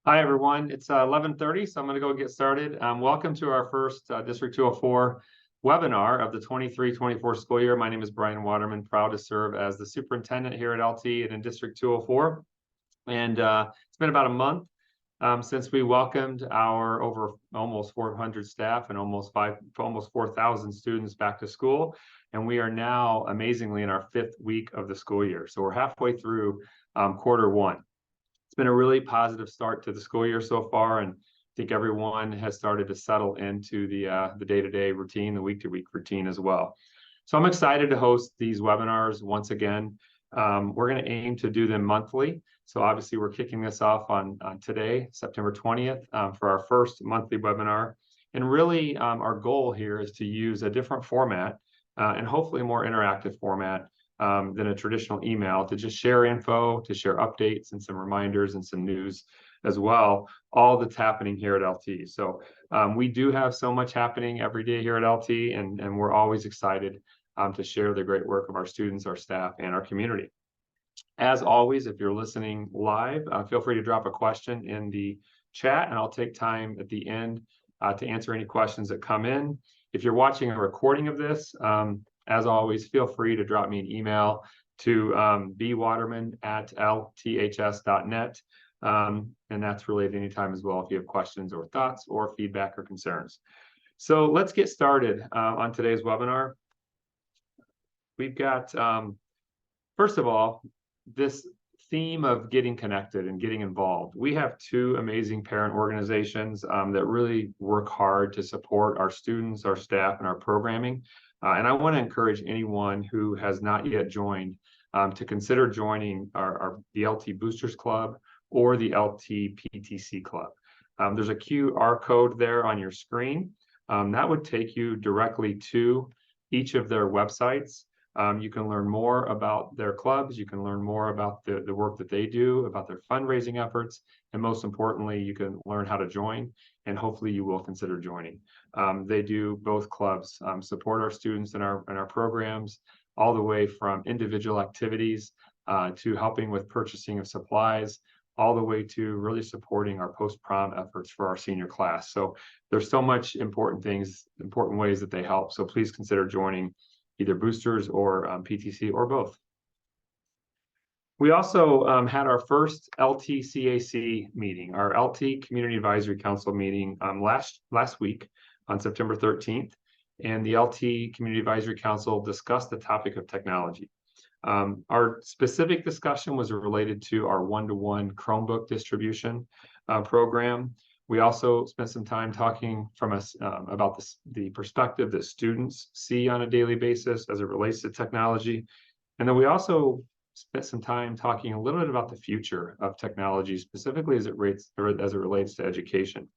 Hi, everyone. It's 11:30, so I'm going to go get started. Welcome to our first District 204 webinar of the 23-24 school year. My name is Brian Waterman, proud to serve as the superintendent here at LT and in District 204. And it's been about a month since we welcomed our over almost 400 staff and almost 4,000 students back to school. And we are now, amazingly, in our 5th week of the school year. So we're halfway through quarter one. It's been a really positive start to the school year so far, and I think everyone has started to settle into the day-to-day routine, the week-to-week routine as well. So I'm excited to host these webinars once again. We're going to aim to do them monthly. So obviously we're kicking this off on today, September 20th, for our first monthly webinar. And really our goal here is to use a different format and hopefully a more interactive format than a traditional email, to just share info, to share updates and some reminders and some news as well, all that's happening here at LT. So we do have so much happening every day here at LT, and we're always excited to share the great work of our students, our staff, and our community. As always, if you're listening live, feel free to drop a question in the chat, and I'll take time at the end to answer any questions that come in. If you're watching a recording of this, as always, feel free to drop me an email to bwaterman@lths.net. And that's related anytime as well if you have questions or thoughts or feedback or concerns. So let's get started on today's webinar. We've got, first of all, this theme of getting connected and getting involved. We have two amazing parent organizations that really work hard to support our students, our staff, and our programming. And I want to encourage anyone who has not yet joined to consider joining the LT Boosters Club or the LT PTC Club. There's a QR code there on your screen. That would take you directly to each of their websites. You can learn more about their clubs. You can learn more about the work that they do, about their fundraising efforts, and most importantly, you can learn how to join, and hopefully you will consider joining. They do, both clubs support our students in our programs, all the way from individual activities to helping with purchasing of supplies, all the way to really supporting our post-prom efforts for our senior class. So there's so much important ways that they help. So please consider joining either Boosters or PTC or both. We also had our first LTCAC meeting, our LT Community Advisory Council meeting last week on September 13th. And the LT Community Advisory Council discussed the topic of technology. Our specific discussion was related to our one-to-one Chromebook distribution program. We also spent some time talking about the perspective that students see on a daily basis as it relates to technology. And then we also spent some time talking a little bit about the future of technology, specifically as it relates to education.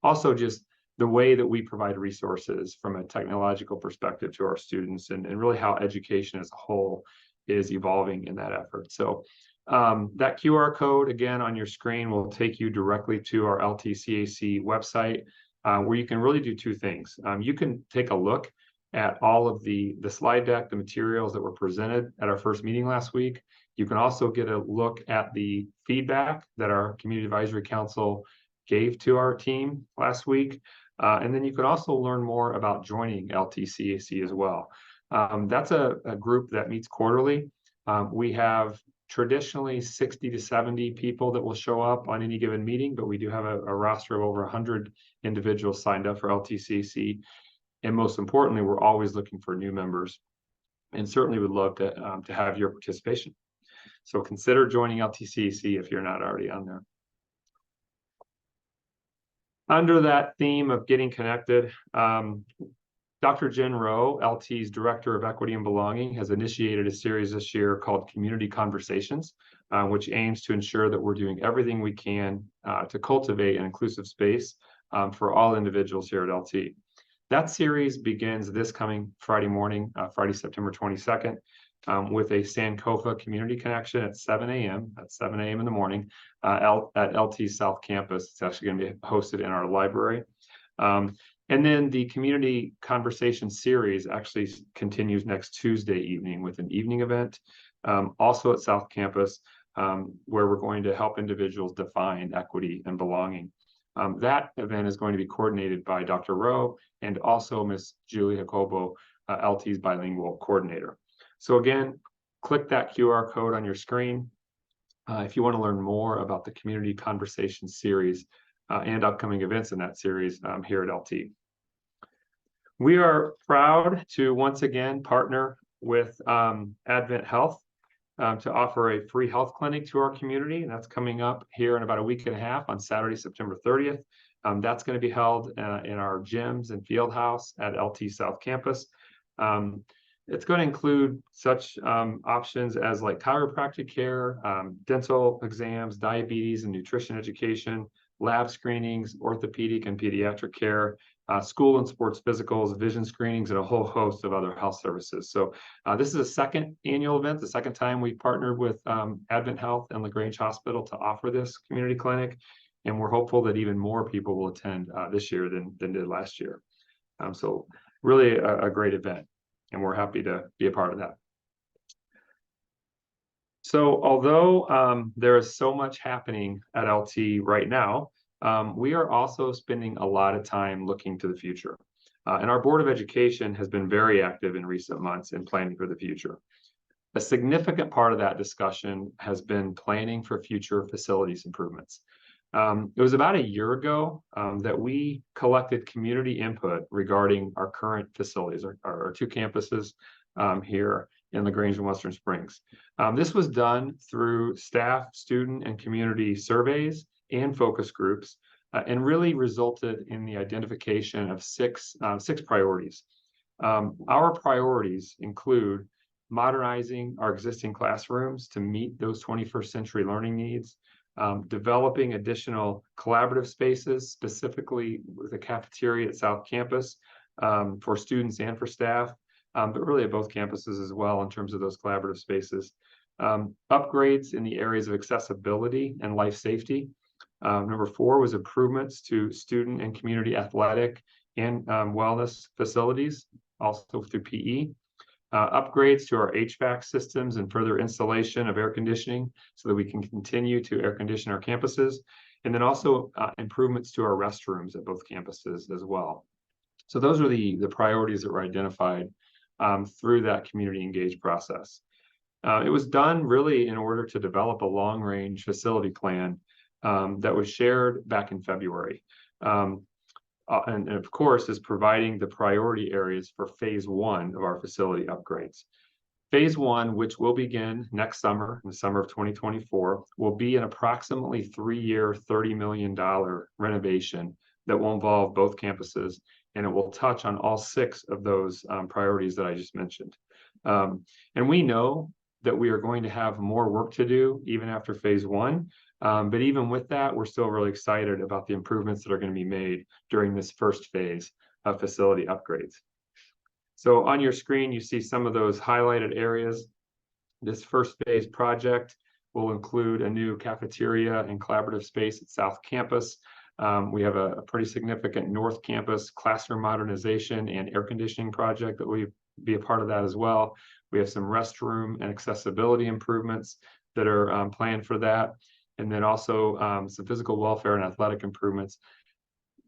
Also, just the way that we provide resources from a technological perspective to our students, and really how education as a whole is evolving in that effort. So that QR code, again, on your screen will take you directly to our LTCAC website, where you can really do two things. You can take a look at all of the slide deck, the materials that were presented at our first meeting last week. You can also get a look at the feedback that our Community Advisory Council gave to our team last week. And then you can also learn more about joining LTCAC as well. That's a group that meets quarterly. We have traditionally 60 to 70 people that will show up on any given meeting, but we do have a roster of over 100 individuals signed up for LTCAC. And most importantly, we're always looking for new members, and certainly would love to have your participation. So consider joining LTCAC if you're not already on there. Under that theme of getting connected, Dr. Jen Rowe, LT's Director of Equity and Belonging, has initiated a series this year called Community Conversations, which aims to ensure that we're doing everything we can to cultivate an inclusive space for all individuals here at LT. That series begins this coming Friday morning, Friday, September 22nd, with a Sankofa Community Connection at 7 a.m. At 7 a.m. in the morning at LT South Campus. It's actually going to be hosted in our library. And then the Community Conversation series actually continues next Tuesday evening with an evening event, also at South Campus, where we're going to help individuals define equity and belonging. That event is going to be coordinated by Dr. Rowe and also Ms. Julie Jacobo, LT's bilingual coordinator. So again, click that QR code on your screen if you want to learn more about the Community Conversation series and upcoming events in that series here at LT. We are proud to once again partner with Advent Health to offer a free health clinic to our community, and that's coming up here in about a week and a half on Saturday, September 30th. That's going to be held in our gyms and field house at LT South Campus. It's going to include such options as like chiropractic care, dental exams, diabetes and nutrition education, lab screenings, orthopedic and pediatric care, school and sports physicals, vision screenings, and a whole host of other health services. So this is a second annual event, the second time we partnered with Advent Health and LaGrange Hospital to offer this community clinic. And we're hopeful that even more people will attend this year than did last year. So really a great event, and we're happy to be a part of that. So although there is so much happening at LT right now, we are also spending a lot of time looking to the future. And our Board of Education has been very active in recent months in planning for the future. A significant part of that discussion has been planning for future facilities improvements. It was about a year ago that we collected community input regarding our current facilities, our two campuses here in LaGrange and Western Springs. This was done through staff, student, and community surveys and focus groups, and really resulted in the identification of six priorities. Our priorities include modernizing our existing classrooms to meet those 21st century learning needs, developing additional collaborative spaces, specifically with the cafeteria at South Campus for students and for staff, but really at both campuses as well in terms of those collaborative spaces. Upgrades in the areas of accessibility and life safety. Number 4 was improvements to student and community athletic and wellness facilities, also through PE. Upgrades to our HVAC systems and further installation of air conditioning so that we can continue to air condition our campuses. And then also improvements to our restrooms at both campuses as well. So those are the priorities that were identified through that community engaged process. It was done really in order to develop a long-range facility plan that was shared back in February. And of course, is providing the priority areas for phase 1 of our facility upgrades. Phase 1, which will begin next summer, in the summer of 2024, will be an approximately 3-year, $30 million renovation that will involve both campuses, and it will touch on all 6 of those priorities that I just mentioned. And we know that we are going to have more work to do even after phase 1. But even with that, we're still really excited about the improvements that are going to be made during this first phase of facility upgrades. So on your screen, you see some of those highlighted areas. This first phase project will include a new cafeteria and collaborative space at South Campus. We have a pretty significant North Campus classroom modernization and air conditioning project that will be a part of that as well. We have some restroom and accessibility improvements that are planned for that. And then also some physical welfare and athletic improvements.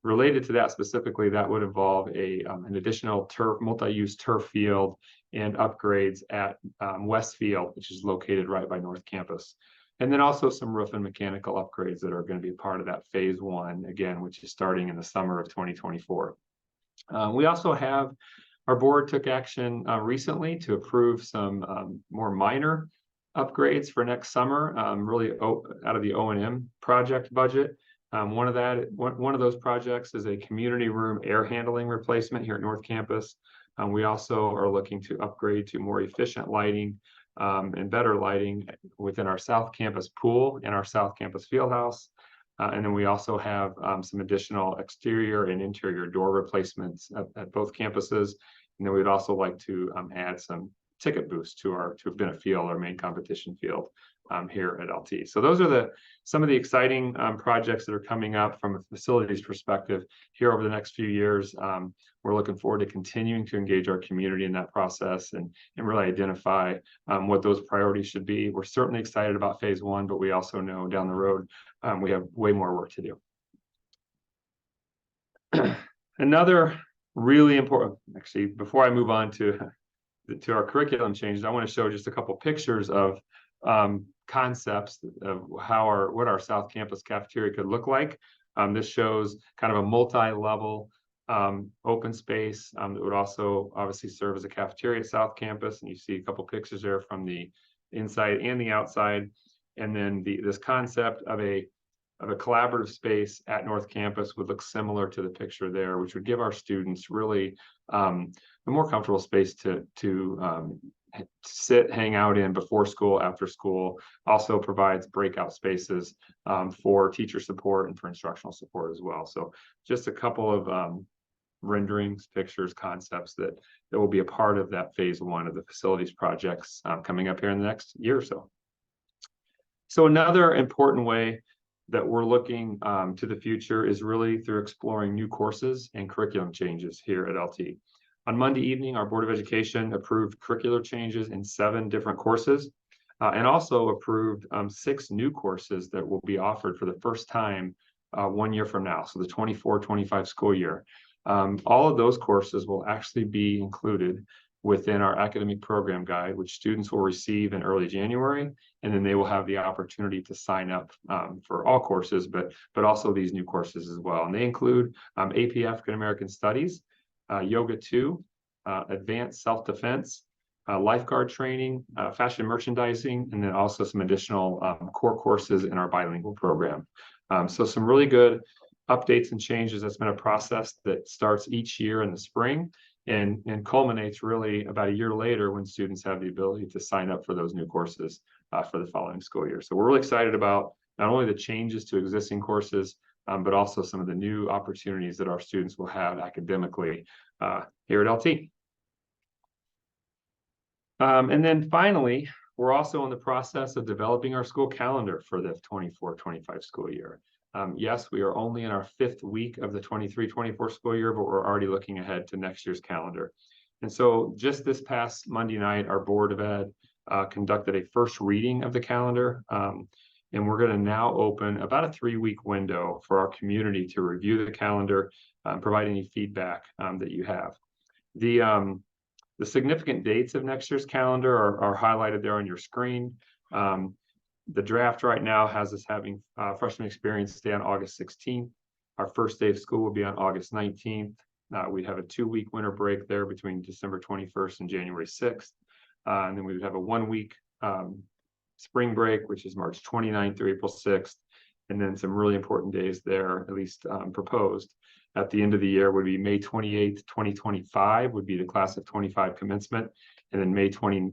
Related to that specifically, that would involve an additional multi-use turf field and upgrades at West Field, which is located right by North Campus. And then also some roof and mechanical upgrades that are going to be part of that phase 1, again, which is starting in the summer of 2024. We also have, our board took action recently to approve some more minor upgrades for next summer, really out of the O&M project budget. One of those projects is a community room air handling replacement here at North Campus. We also are looking to upgrade to more efficient lighting and better lighting within our South Campus pool and our South Campus field house. And then we also have some additional exterior and interior door replacements at both campuses. And then we'd also like to add some ticket booths to have been a field, our main competition field here at LT. So those are some of the exciting projects that are coming up from a facilities perspective here over the next few years. We're looking forward to continuing to engage our community in that process and really identify what those priorities should be. We're certainly excited about phase one, but we also know down the road we have way more work to do. Another really important, actually, before I move on to our curriculum changes, I want to show just a couple pictures of concepts of what our South Campus cafeteria could look like. This shows kind of a multi-level open space that would also obviously serve as a cafeteria at South Campus, and you see a couple pictures there from the inside and the outside, and then this concept of a collaborative space at North Campus would look similar to the picture there, which would give our students really a more comfortable space to sit, hang out in before school, after school. Also provides breakout spaces for teacher support and for instructional support as well. So just a couple of renderings, pictures, concepts that will be a part of that phase one of the facilities projects coming up here in the next year or so. So another important way that we're looking to the future is really through exploring new courses and curriculum changes here at LT. On Monday evening, our Board of Education approved curricular changes in 7 different courses and also approved 6 new courses that will be offered for the first time 1 year from now, so the 24-25 school year. All of those courses will actually be included within our academic program guide, which students will receive in early January, and then they will have the opportunity to sign up for all courses, but also these new courses as well. And they include AP African American Studies, Yoga 2, Advanced Self-Defense, Lifeguard Training, Fashion Merchandising, and then also some additional core courses in our bilingual program. So some really good updates and changes. That's been a process that starts each year in the spring and culminates really about a year later when students have the ability to sign up for those new courses for the following school year. So we're really excited about not only the changes to existing courses, but also some of the new opportunities that our students will have academically here at LT. And then finally, we're also in the process of developing our school calendar for the 24-25 school year. Yes, we are only in our 5th week of the 23-24 school year, but we're already looking ahead to next year's calendar. And so just this past Monday night, our Board of Ed conducted a first reading of the calendar. And we're going to now open about a 3-week window for our community to review the calendar, provide any feedback that you have. The significant dates of next year's calendar are highlighted there on your screen. The draft right now has us having freshman experience day on August 16th. Our first day of school will be on August 19th. We have a 2-week winter break there between December 21st and January 6th. And then we would have a 1-week spring break, which is March 29th through April 6th. And then some really important days there, at least proposed. At the end of the year would be May 28th, 2025 would be the class of 25 commencement. And then May 29th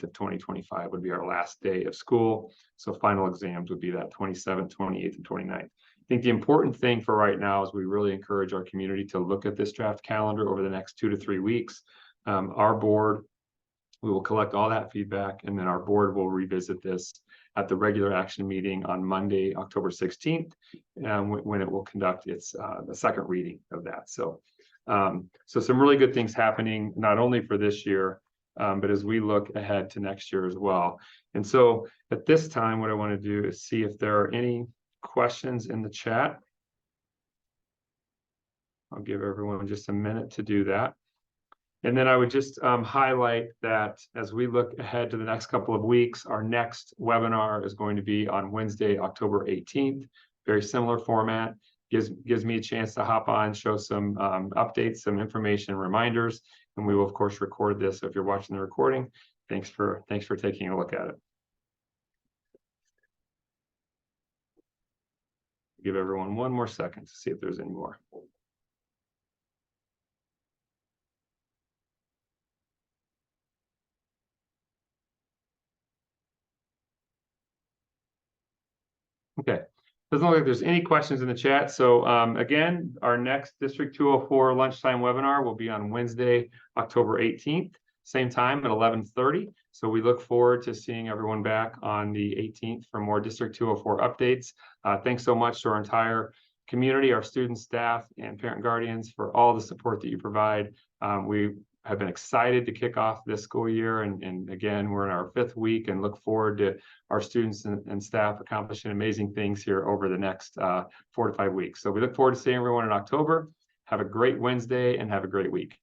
of 2025 would be our last day of school. So final exams would be that 27th, 28th, and 29th. I think the important thing for right now is we really encourage our community to look at this draft calendar over the next 2 to 3 weeks. Our board, we will collect all that feedback, and then our board will revisit this at the regular action meeting on Monday, October 16th, when it will conduct its the second reading of that. So, so some really good things happening, not only for this year, but as we look ahead to next year as well. And so at this time, what I want to do is see if there are any questions in the chat. I'll give everyone just a minute to do that. And then I would just highlight that as we look ahead to the next couple of weeks, our next webinar is going to be on Wednesday, October 18th. Very similar format. Gives me a chance to hop on, show some updates, some information, reminders, and we will of course record this. So if you're watching the recording, thanks for taking a look at it. Give everyone one more second to see if there's any more. Okay. Doesn't look like there's any questions in the chat. So again, our next District 204 lunchtime webinar will be on Wednesday, October 18th. same time at 11:30. So we look forward to seeing everyone back on the 18th for more District 204 updates. Thanks so much to our entire community, our students, staff, and parent guardians for all the support that you provide. We have been excited to kick off this school year. And again, we're in our 5th week and look forward to our students and staff accomplishing amazing things here over the next 4 to 5 weeks. So we look forward to seeing everyone in October. Have a great Wednesday and have a great week.